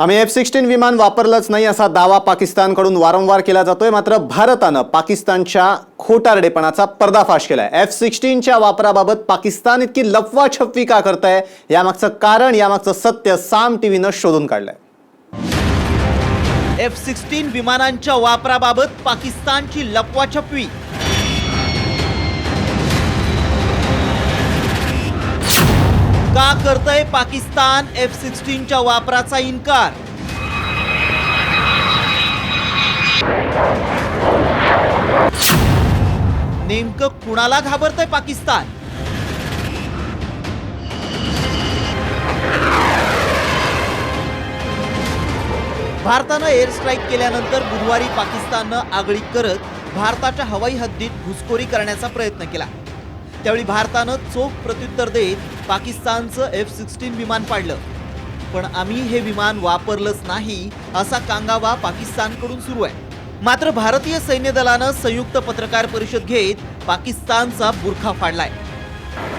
आम्ही F-16 विमान वापरलंच नाही असा दावा पाकिस्तानकडून वारंवार केला जातोय। मात्र भारतानं पाकिस्तानच्या खोटारडेपणाचा पर्दाफाश केलाय। F-16च्या वापराबाबत पाकिस्तान इतकी लफवाछफवी का करतंय, यामागचं कारण, यामागचं सत्य साम टीव्हीनं शोधून काढलंय। F-16 विमानांच्या वापराबाबत पाकिस्तानची लफवाछफवी। का करतंय पाकिस्तान F-16च्या वापराचा इन्कार? नेमकं कुणाला घाबरतंय पाकिस्तान? भारतानं एअर स्ट्राईक केल्यानंतर बुधवारी पाकिस्ताननं आगळीक करत भारताच्या हवाई हद्दीत घुसखोरी करण्याचा प्रयत्न केला। त्यावेळी भारतानं चोख प्रत्युत्तर देत पाकिस्तानचं F-16 विमान पाडलं। पण आम्ही हे विमान वापरलंच नाही असा कांगावा पाकिस्तानकडून सुरू आहे। मात्र भारतीय सैन्य दलानं संयुक्त पत्रकार परिषद घेत पाकिस्तानचा बुरखा फाडलाय।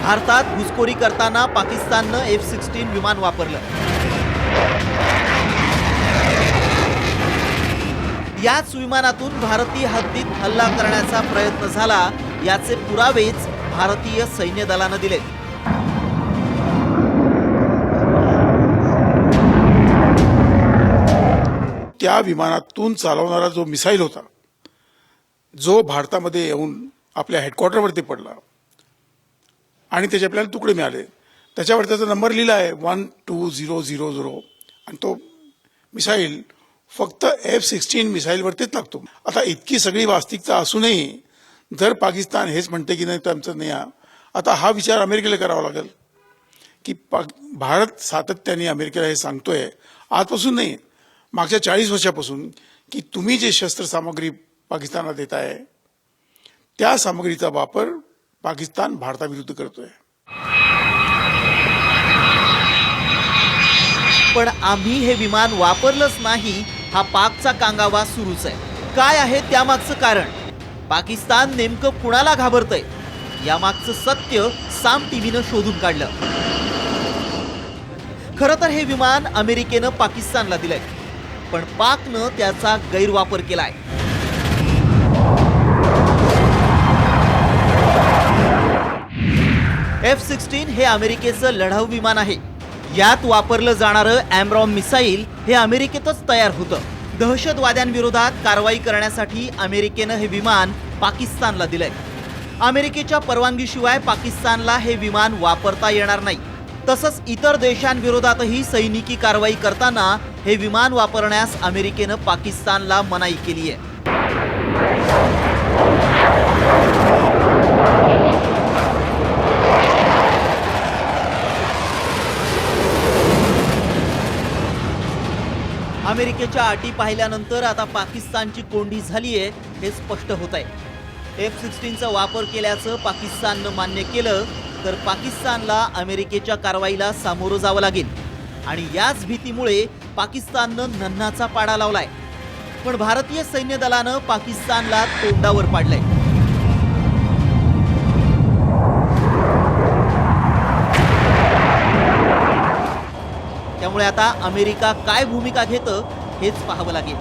भारतात घुसखोरी करताना पाकिस्ताननं F-16 विमान वापरलं। याच विमानातून भारतीय हद्दीत हल्ला करण्याचा प्रयत्न झाला, याचे पुरावेच भारतीय सैन्य दलानं दिले। त्या विमानातून चालवणारा जो मिसाईल होता, जो भारतामध्ये येऊन आपल्या हेडक्वार्टरवरती पडला आणि त्याचे आपल्याला तुकडे मिळाले, त्याच्यावर त्याचा नंबर लिहिला आहे 12000 आणि तो मिसाईल फक्त F-16 मिसाईलवरतीच लागतो। आता इतकी सगळी वास्तविकता असूनही जर पाकिस्तान हेच म्हणते की नाही तर आमचं नाही, आता हा विचार अमेरिकेला करावा लागेल की भारत सातत्याने अमेरिकेला हे सांगतोय आजपासून नाही, मागच्या 40 वर्षापासून, की तुम्ही जे शस्त्र सामग्री पाकिस्तानला देताय त्या सामग्रीचा वापर पाकिस्तान भारताविरुद्ध करतोय। पण आम्ही हे विमान वापरलंच नाही हा पाकचा कांगावा सुरूच आहे। काय आहे त्यामागचं कारण? पाकिस्तान नेमकं कुणाला घाबरतंय? यामागचं सत्य साम टीव्हीनं शोधून काढलं। खरं तर हे विमान अमेरिकेनं पाकिस्तानला दिलंय, पण पाकनं त्याचा गैरवापर केलाय। F-16 हे अमेरिकेचं लढाऊ विमान आहे। यात वापरलं जाणारं एमरॉम मिसाईल हे अमेरिकेतच तयार होतं। दहशतवाद्यांविरोधात कारवाई करण्यासाठी अमेरिकेनं हे विमान पाकिस्तानला दिलंय। अमेरिकेच्या परवानगीशिवाय पाकिस्तानला हे विमान वापरता येणार नाही। तसंच इतर देशांविरोधातही सैनिकी कारवाई करताना हे विमान वापरण्यास अमेरिकेनं पाकिस्तानला मनाई केली आहे। अमेरिकेच्या अटी पाहिल्यानंतर आता पाकिस्तानची कोंडी झालीये हे स्पष्ट होत आहे। F-16चा वापर केल्याचं पाकिस्ताननं मान्य केलं तर पाकिस्तानला अमेरिकेच्या कारवाईला सामोरं जावं लागेल आणि याच भीतीमुळे पाकिस्ताननं नन्हाचा पाडा लावलाय। पण भारतीय सैन्य दलानं पाकिस्तानला तोंडावर पाडलंय। त्यामुळे आता अमेरिका काय भूमिका घेतं हेच पाहावं लागेल।